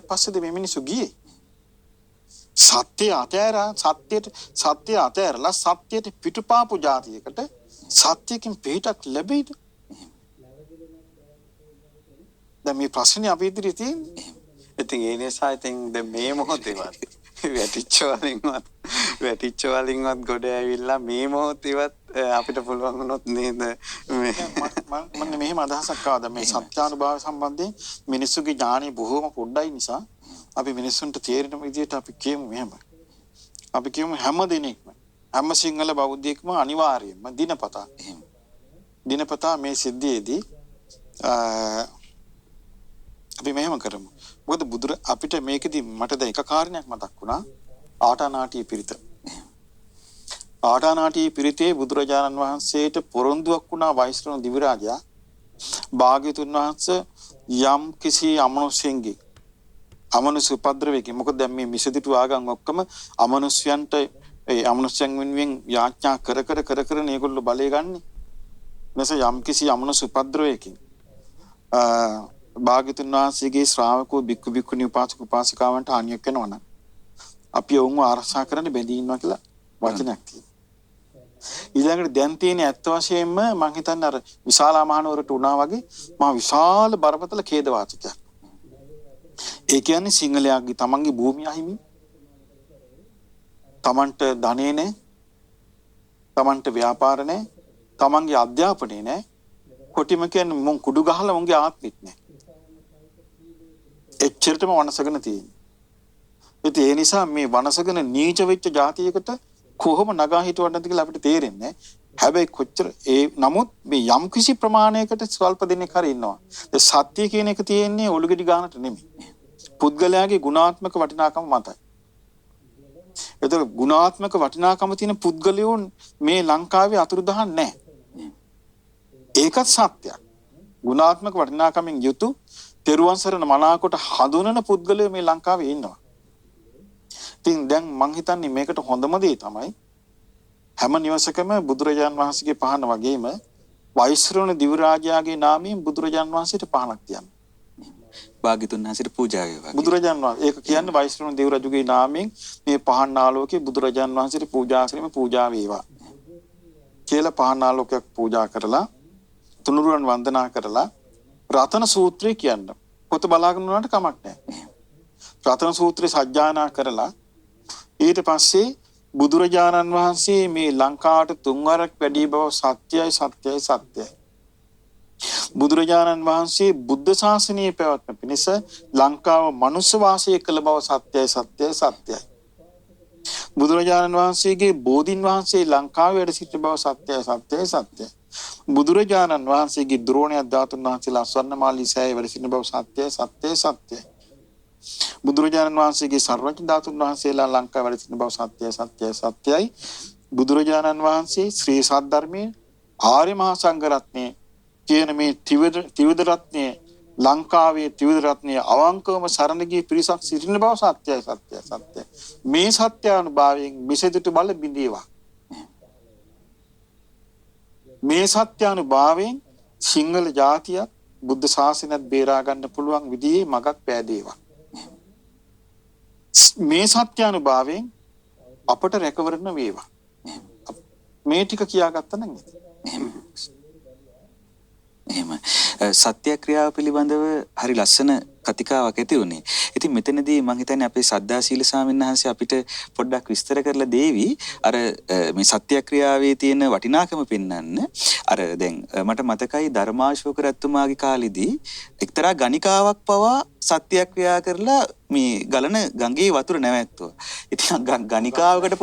පස්සේද මේ මිනිස්සු ගියේ. සත්‍ය අතෑරලා සත්‍යයට පිටුපාපු જાතියකට සත්‍යකින් පිටක් ලැබෙයිද? දැන් මේ ප්‍රශ්නේ අපි ඉදිරියේ තියෙන්නේ. ඉතින් ඒ නිසා ඉතින් දැන් මේ මොහොතේවත් වැටිච්ච වලින්වත් ගොඩ ඇවිල්ලා මේ මොහොතේවත් අපිට පුළුවන් වුණොත් නේද මම මෙහෙම අදහසක් ආවද මේ සත්‍යානුභාව සම්බන්ධයෙන් මිනිස්සුගේ ඥානෙ බොහෝම පොඩ්ඩයි නිසා අපි මිනිස්සුන්ට තේරෙන විදිහට අපි කියමු මෙහෙම. අපි කියමු හැම දිනෙකම හැම සිංහල බෞද්ධයෙක්ම අනිවාර්යයෙන්ම දිනපතා මේ සිද්ධියේදී අපි මෙහෙම කරමු. මොකද අපිට මේකෙදි මට දැන් එක කාරණයක් මතක් වුණා. ආටානාටිය පිරිත. ආටානාටිය පිරිතේ බුදුරජාණන් වහන්සේට පොරොන්දුවක් වුණා වෛශ්‍රවණ දිවිරාජයා භාග්‍යතුන් වහන්සේ යම් කිසි අමනුෂ්‍යයෙන්ගේ අමනුෂ්‍ය උපද්‍රවයකින් මොකද දැන් මේ මිසදිටු ආගම් ඔක්කොම අමනුෂ්‍යයන්ට ඒ අමනුෂ්‍යයන් වෙනුවෙන් යාඥා කර මේගොල්ලෝ බලය ගන්නේ. නැස යම් කිසි අමනුෂ්‍ය උපද්‍රවයකින් භාග්‍යතුන් වහන්සේගේ ශ්‍රාවකෝ බික්කු බික්කුණී උපාසක උපාසිකාවන්ට හානියක් වෙනවා නම් අපි වුන්ව ආරක්ෂා කරන්න බැඳී ඉන්නවා කියලා වචනයක් තියෙනවා. ඊළඟට දැන් තියෙන ඇත්ත වශයෙන්ම මම හිතන්නේ අර විශාලා මහනුවරට උනා වගේ මහා විශාල බරපතල ඛේද වාචකයක්. ඒ කියන්නේ සිංහලයාගේ තමන්ගේ භූමිය අහිමි, තමන්ට ධනෙ නැහැ, තමන්ට ව්‍යාපාර නැහැ, තමන්ගේ අධ්‍යාපනය නැහැ. කොටිම කියන්නේ මොන් කුඩු ගහලා මොන්ගේ ආත්මෙත් නැහැ. එච්චරටම වනසගෙන තියෙනවා. ඒ නිසා මේ වනසගෙන නීච වෙච්ච જાතියකට කොහොම නගා හිටවන්නද කියලා අපිට තේරෙන්නේ. හැබැයි කොච්චර නමුත් මේ යම් කිසි ප්‍රමාණයකට ස්වල්ප දෙනෙක් හරි ඉන්නවා. ඒ සත්‍ය කියන එක තියෙන්නේ ඔලුගෙඩි ගන්නට නෙමෙයි. පුද්ගලයාගේ ගුණාත්මක වටිනාකම මතයි. ඒතර ගුණාත්මක වටිනාකම තියෙන පුද්ගලයෝ මේ ලංකාවේ අතුරුදහන් නැහැ. ඒකත් සත්‍යයක්. ගුණාත්මක වටිනාකමින් යුතු තෙරුවන් සරණ මනාකොට හඳුනන පුද්ගලයෝ මේ ලංකාවේ ඉන්නවා. ඉතින් දැන් මං හිතන්නේ මේකට හොඳම දේ තමයි හැම නිවසකම බුදුරජාන් වහන්සේගේ පහන වගේම වෛශ්‍රවණ දිවිරාජයාගේ නාමයෙන් බුදුරජාන් වහන්සේට පහනක් තියන්න. භාග්‍යතුන් වහන්සේට පූජා වේවා. බුදුරජාන් වහන්සේ ඒක කියන්නේ වෛශ්‍රවණ දිවිරාජුගේ නාමයෙන් මේ පහන් ආලෝකයේ බුදුරජාන් වහන්සේට පූජා කිරීම පූජා වේවා කියලා පහන් ආලෝකයක් පූජා කරලා තුනුරුවන් වන්දනා කරලා රතන සූත්‍රය කියන්න. පොත බලාගෙන උනාට කමක් නැහැ. රතන සූත්‍රය සජ්ජායනා කරලා ඊට පස්සේ බුදුරජාණන් වහන්සේ මේ ලංකාවට තුන්වරක් වැඩි බව සත්‍යයි. බුදුරජාණන් වහන්සේ බුද්ධ ශාසනය පැවැත්ම පිණිස ලංකාව මනුෂ්‍ය වාසය කළ බව සත්‍යයි. බුදුරජාණන් වහන්සේගේ බෝධින් වහන්සේ ලංකාවේ වැඩ සිට බව සත්‍යයි. බුදුරජාණන් වහන්සේගේ ද්‍රෝණයක් ධාතුන් වහන්සේලා ස්වර්ණමාලී සෑය වැඩ සිටින බව සත්‍යයි. බුදුරජාණන් වහන්සේගේ සර්වඥ ධාතුන් වහන්සේලා ලංකාව වැඩ සිටින බව සත්‍යයි. බුදුරජාණන් වහන්සේ ශ්‍රී සද්ධර්මයේ ආර්ය මහා සංඝ රත්නයේ කියන මේ ත්‍රිවිධ රත්නයේ ලංකාවේ ත්‍රිවිධ රත්නයේ අවංකවම සරණ ගිය පිරිසක් සිටින බව සත්‍යයි. මේ සත්‍යානුභාවයෙන් මිසදිටු බල බිඳේවා. මේ සත්‍යානුභාවයෙන් සිංහල ජාතියක් බුද්ධ ශාසනයත් බේරා ගන්න පුළුවන් විදිහේ මගක් පෑදේවා. මේ සත්‍යානුභාවයෙන් අපට රැකවරණ වේවා. මේ ටික කියාගත්තා නම් එහෙම සත්‍යක්‍රියාව පිළිබඳව හරි ලස්සන කතිකාවක් ඇති වුණේ. ඉතින් මෙතනදී මම හිතන්නේ අපේ සද්ධා සීල ස්වාමීන් වහන්සේ අපිට පොඩ්ඩක් විස්තර කරලා දෙවි අර මේ සත්‍යක්‍රියාවේ තියෙන වටිනාකම පෙන්වන්න. අර දැන් මට මතකයි ධර්මාශෝක රජතුමාගේ කාලෙදී එක්තරා ගණිකාවක් පවා සත්‍යක්‍රියා කරලා මේ ගලන ගඟේ වතුර නැවැත්තුවා. ඉතින් ගණිකාවකට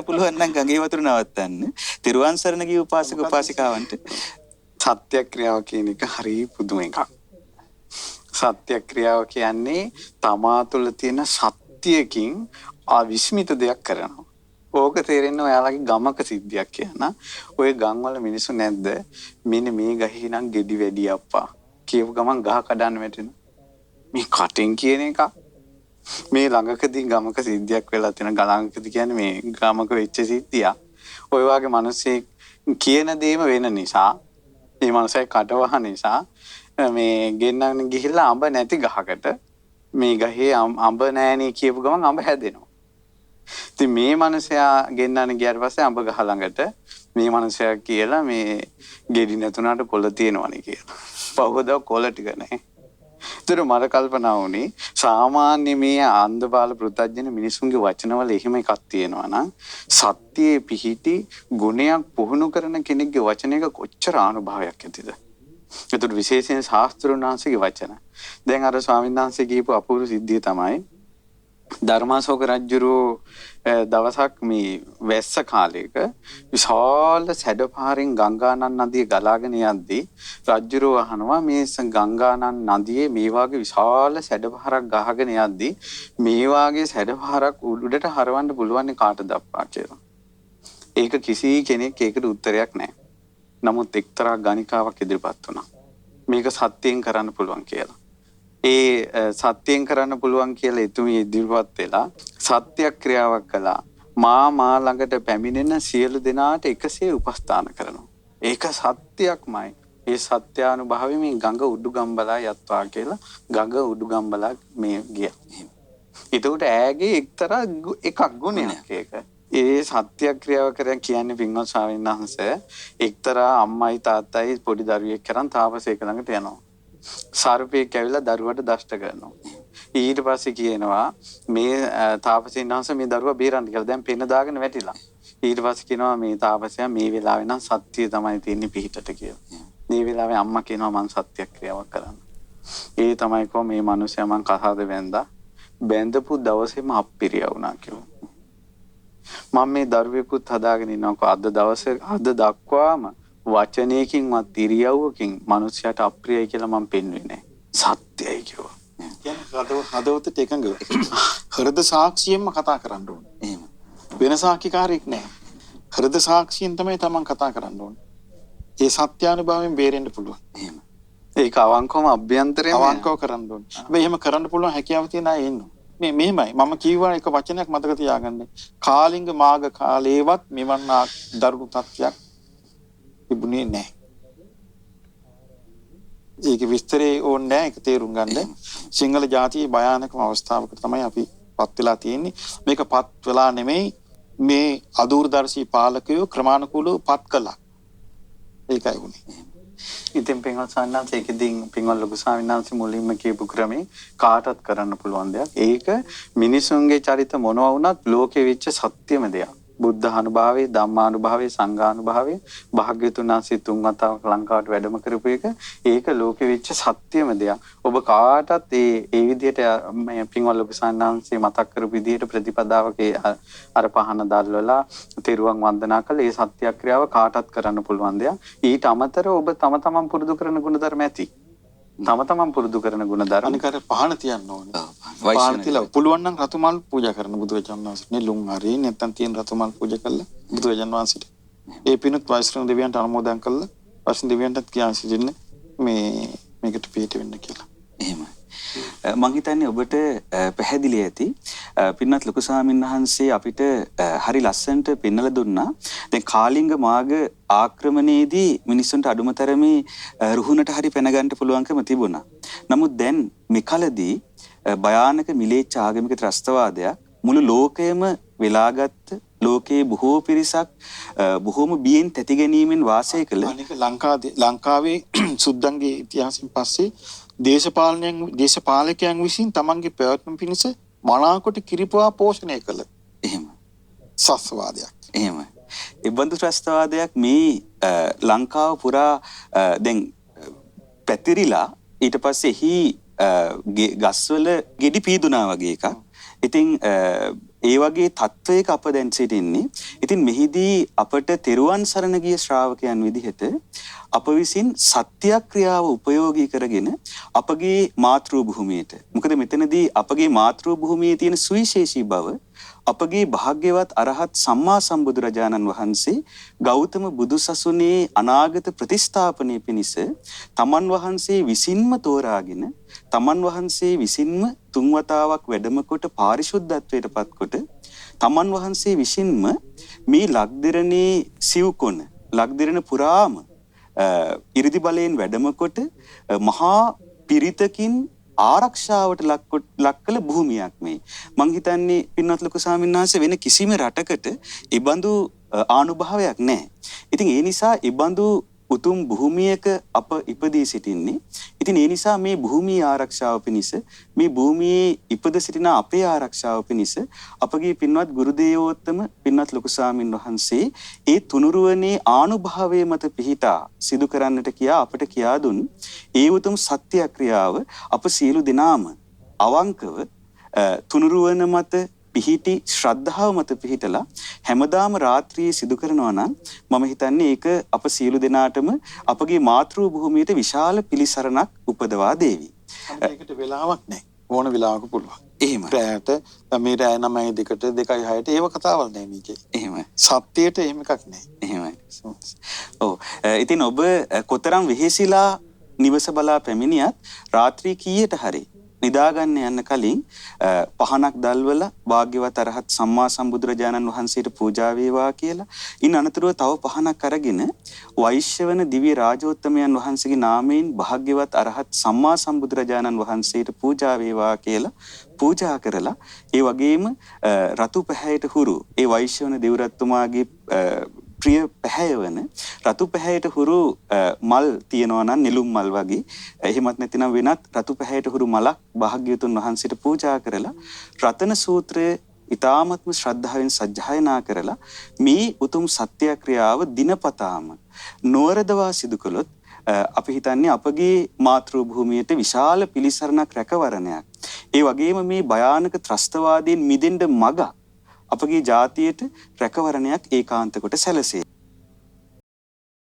පුළුවන් නම් ගඟේ වතුර නවත්තන්න. තෙරුවන් සරණ ගිය උපාසක උපාසිකාවන්ට සත්‍යක්‍රියාව කියන එක හරි පුදුම එකක්. සත්‍යක්‍රියාව කියන්නේ තමා තුළ තියෙන සත්‍යයකින් අවිස්මිත දෙයක් කරනවා. ඕක තේරෙන්නේ ඔයාලගේ ගමක සිද්ධියක් කියන. ඔය ගම්වල මිනිස්සු නැද්ද? මෙන්න මේ ගහේ නම් ගෙඩි වැඩි අප්පා. කියව ගමන් ගහ කඩන්න වැටෙනවා. මේ කටින් කියන එක මේ ළඟකදී ගමක සිද්ධියක් වෙලා තියෙන ගලංකදී කියන්නේ මේ ගමක වෙච්ච සිද්ධියක්. ඔය වගේ මිනිස්සෙක් කියන දේම වෙන නිසා මේ මනසයි කටවහ නිසා මේ ගෙන්නන්න ගිහිල්ලා අඹ නැති ගහකට මේ ගහේ අඹ නෑනේ කියපු ගමන් අඹ හැදෙනවා. ඉතින් මේ මනුස්සයා ගෙන්නන්න ගියාට පස්සේ අඹ ගහ ළඟට මේ මනුස්සයා කියලා මේ ගෙඩි නැතුණාට කොළ තියෙනවනේ කියලා. පහවදා කොළ ටික නැහැ. ඒතර මට කල්පනා වුණේ සාමාන්‍ය මේ අන්ධ බාල පෘථග්ජන මිනිසුන්ගේ වචනවල එහෙම එකක් තියෙනවා නම් සත්‍යයේ පිහිටි ගුණයක් පුහුණු කරන කෙනෙක්ගේ වචනයක කොච්චර ආනුභාවයක් ඇතිද? ඒතර විශේෂයෙන් ශාස්ත්‍රඥ වංශිකේ වචන. දැන් අර ස්වාමීන් වහන්සේ කියපු අපූර්ව සිද්ධිය තමයි ධර්මාශෝක රජුරෝ දවසක් මේ වැස්ස කාලයක විශාල සැඩපාරෙන් ගංගානන් නදිය ගලාගෙන යද්දී රජුරෝ අහනවා මේ ගංගානන් නදියේ මේ වාගේ විශාල සැඩපාරක් ගහගෙන යද්දී මේ වාගේ සැඩපාරක් උඩට හරවන්න පුළුවන් කාටද අප්පා කියලා. ඒක කිසි කෙනෙක් ඒකට උත්තරයක් නැහැ. නමුත් එක්තරා ගණිකාවක් ඉදිරිපත් වුණා. මේක සත්‍යයෙන් කරන්න පුළුවන් කියලා. ඒ සත්‍යයෙන් කරන්න පුළුවන් කියලා එතුමිය ඉදිරිපත් වෙලා සත්‍යක්‍රියාවක් කළා. මා ළඟට පැමිණෙන සියලු දෙනාට එකසේ උපස්ථාන කරනවා. ඒක සත්‍යයක්මයි. ඒ සත්‍යානුභාවයෙන් මේ ගඟ උඩුගම්බලා යත්වා කියලා ගඟ උඩුගම්බලා මේ ගියා. ඒකට ඈගේ එක්තරා එකක් ගුණයක් ඒක. ඒ සත්‍යක්‍රියාව කරන් කියන්නේ පින්වත් ස්වාමීන් වහන්සේ එක්තරා අම්මයි තාත්තයි පොඩි දරුවෙක් කරන් තාපසේක ළඟට යනවා. සර්පෙක් ඇවිල්ලා දරුවට දෂ්ට කරනවා. ඊට පස්සේ කියනවා මේ තාපසීන් වහන්සේ මේ දරුවා බේරන්න කියලා. දැන් පෙන දාගෙන වැටිලා. ඊට පස්සේ කියනවා මේ තාපසයා මේ වෙලාවේ නම් සත්‍යය තමයි තියෙන්නේ පිහිටට කියලා. මේ වෙලාවේ අම්මා කියනවා මං සත්‍යක්‍රියාවක් කරන්න. ඒ තමයි කො මේ මිනිස්සයා මං කතාවද වැන්දා. බැඳපු දවසේම අප්පිරිය වුණා කියලා. මම මේ දරුවෙකුත් හදාගෙන ඉන්නකො අද දක්වාම වචනයකින්වත් ඉරියව්වකින් මිනිස්යාට අප්‍රියයි කියලා මම පෙන්වෙන්නේ නැහැ. සත්‍යයි කිව්වා. කියන්නේ හදවතට එකඟව. හෘද සාක්ෂියෙන්ම කතා කරන්න ඕනේ. එහෙම. වෙන සාක්ෂිකාරයෙක් නැහැ. හෘද සාක්ෂියෙන් තමයි තමන් කතා කරන්න ඕනේ. ඒ සත්‍යානුභවයෙන් බේරෙන්න පුළුවන්. එහෙම. ඒක අවංකවම අභ්‍යන්තරයෙන් අවංකව කරන්න ඕනේ. හැබැයි එහෙම කරන්න පුළුවන් හැකියාව තියෙන අය ඉන්නවා. මේ මෙහෙමයි මම කියවා එක වචනයක් මතක තියාගන්න. කාලිංග මාග කාලේවත් මෙවන් දරුණු තත්ත්වයක් තිබුණේ නැහැ. ඒක විස්තරේ ඕනේ නැහැ. ඒක තේරුම් ගන්න. සිංහල ජාතියේ භයානකම අවස්ථාවකට තමයි අපි පත් වෙලා තියෙන්නේ. මේක පත් වෙලා නෙමෙයි මේ අදූරදර්ශී පාලකයෝ ක්‍රමානුකූලව පත් කළා. ඒකයි උනේ. ඉතින් පින්වත් සන්නාස ඒකෙදී පින්වත් ලොකු ස්වාමීන් වහන්සේ මුලින්ම කියපු ක්‍රමේ කාටත් කරන්න පුළුවන් දෙයක්. ඒක මිනිසුන්ගේ චරිත මොනවා වුණත් ලෝකෙ වෙච්ච සත්‍යම දෙයක්. බුද්ධ අනුභවයේ ධම්මානුභවයේ සංඝානුභවයේ භාග්‍යතුන් වහන්සේ තුන් වතාවක් ලංකාවට වැඩම කරපු එක ඒක ලෝකෙ වෙච්ච සත්‍යම දෙයක්. ඔබ කාටත් ඒ විදිහට මේ පින්වත් ලොකු සන්නාන්සේ මතක් කරපු විදිහට ප්‍රතිපදාවක අර පහන දැල්වලා තෙරුවන් වන්දනා කළ ඒ සත්‍යක්‍රියාව කාටත් කරන්න පුළුවන් දෙයක්. ඊට අමතරව ඔබ තම තමන් පුරුදු කරන ගුණධර්ම ඇති. තම තමන් පුරුදු කරන ගුණධර්ම අනිකට පහන තියන්න ඕනේ. පහන තියලා පුළුවන් නම් රතුමල් පූජා කරන බුදුරජාණන් වහන්සේ නෙළුම් හරි නැත්නම් තියෙන රතුමල් පූජා කළා බුදුරජාණන් වහන්සේට. ඒ පිණුත් වෛශ්‍රව දෙවියන්ට අනුමෝදන් කළා. වෛශ්‍රව දෙවියන්ටත් කියන්න සිටින්න මේකට පිට වෙන්න කියලා. එහෙම. මං හිතන්නේ ඔබට පැහැදිලි ඇති පින්වත් ලොකු ස්වාමීන් වහන්සේ අපිට හරි ලස්සනට පෙන්වලා දුන්නා. දැන් කාලිංග මාග ආක්‍රමණයේදී මිනිස්සුන්ට අඩුමතරමේ රුහුණට හරි පැන ගන්න පුළුවන්කම තිබුණා. නමුත් දැන් මෙකලදී භයානක මිලේච්ඡ ආගමික ත්‍රස්තවාදයක් මුළු ලෝකයම වෙලාගත් ලෝකයේ බොහෝ පිරිසක් බොහෝම බියෙන් තැති ගැනීමෙන් වාසය කළ අනික ලංකාවේ සුද්දන්ගේ ඉතිහාසයෙන් පස්සේ දේශපාලකයන් විසින් තමන්ගේ පැවැත්ම පිණිස මනාකොට කිරිපුවා පෝෂණය කළ එහෙම සස්වාදයක්. එහෙම. ඒ බඳු ත්‍රස්තවාදයක් මේ ලංකාව පුරා දැන් පැතිරිලා ඊට පස්සේ එහි ගස්වල ගෙඩි පීදුනා වගේ එකක්. ඉතින් ඒ වගේ තත්වයක අප දැන් සිටින්නේ. ඉතින් මෙහිදී අපට තෙරුවන් සරණ ගිය ශ්‍රාවකයන් විදිහට අප විසින් සත්‍යක්‍රියාව උපයෝගී කරගෙන අපගේ මාතෘ භූමියට. මොකද මෙතනදී අපගේ මාතෘ භූමියේ තියෙන සුවිශේෂී බව අපගේ භාග්‍යවත් අරහත් සම්මා සම්බුදුරජාණන් වහන්සේ ගෞතම බුදුසසුනේ අනාගත ප්‍රතිස්ථාපනය පිණිස තමන් වහන්සේ විසින්ම තෝරාගෙන තමන් වහන්සේ විසින්ම තුන් වතාවක් වැඩම කොට පාරිශුද්ධත්වයට පත්කොට තමන් වහන්සේ විසින්ම මේ ලක්දිරණේ සිව්කොන ලක්දිරණ පුරාම ඉරිදි බලයෙන් වැඩමකොට මහා පිරිතකින් ආරක්ෂාවට ලක් කළ භූමියක් මේ. මං හිතන්නේ පින්වත් ලොකු ස්වාමීන් වහන්සේ වෙන කිසිම රටකට ඒ බඳු ආනුභාවයක් නැහැ. ඉතින් ඒ නිසා ඒ බඳු උතුම් භූමියක අප ඉපදී සිටින්නේ. ඉතින් ඒ නිසා මේ භූමියේ ආරක්ෂාව පිණිස මේ භූමියේ ඉපද සිටින අපේ ආරක්ෂාව පිණිස අපගේ පින්වත් ගුරු දේවෝත්තම පින්වත් ලොකු ස්වාමීන් වහන්සේ ඒ තුනුරුවනේ ආනුභාවයේ මත පිහිටා සිදු කරන්නට කියා අපට කියා දුන් ඒ උතුම් සත්‍යක්‍රියාව අප සියලු දෙනාම අවංකව තුනුරුවන මත පිහිටි ශ්‍රද්ධාව මත පිහිටලා හැමදාම රාත්‍රියේ සිදු කරනවා නම් මම හිතන්නේ ඒක අප සියලු දෙනාටම අපගේ මාතෘ භූමියට විශාල පිළිසරණක් උපදවා දේවි. ඒකට වෙලාවක් නැහැ. ඕන වෙලාවක පුළුවන්. එහෙම. රැයට මේ රැය 9:02ට 2:06ට ඒව කතාවල් නෑ මේකේ. එහෙම. සත්‍යයට එහෙම එකක් නෑ. එහෙමයි. ඔව්. ඉතින් ඔබ කොතරම් වෙහෙසිලා නිවස බලා පැමිණියත් රාත්‍රී කීයට හරි නිදාගන්න යන්න කලින් පහනක් දැල්වලා භාග්‍යවත් අරහත් සම්මා සම්බුදුරජාණන් වහන්සේට පූජා වේවා කියලා ඉන් අනතුරුව තව පහනක් අරගෙන වෛශ්‍යවන දිව්‍ය රාජෝත්තමයන් වහන්සේගේ නාමයෙන් භාග්‍යවත් අරහත් සම්මා සම්බුදුරජාණන් වහන්සේට පූජා වේවා කියලා පූජා කරලා ඒ වගේම රතු පැහැයට හුරු ඒ වෛශ්‍යවන දෙව්රත්තුමාගේ ප්‍රිය පැහැයවන රතු පැහැයට හුරු මල් තියනවා නම් නෙළුම් මල් වගේ එහෙමත් නැතිනම් වෙනත් රතු පැහැයට හුරු මලක් භාග්‍යවතුන් වහන්සේට පූජා කරලා රතන සූත්‍රය ඊ타මත්ම ශ්‍රද්ධාවෙන් සජ්ජායනා කරලා මේ උතුම් සත්‍යක්‍රියාව දිනපතාම නොවරදවා සිදු කළොත් අපි හිතන්නේ අපගේ මාතෘ භූමියට විශාල පිළිසරණක් රැකවරණයක්. ඒ වගේම මේ භයානක ත්‍රස්තවාදයෙන් මිදෙන්න මග අපගේ ජාතියට රැකවරණයක් ඒකාන්ත කොට සැලසේ.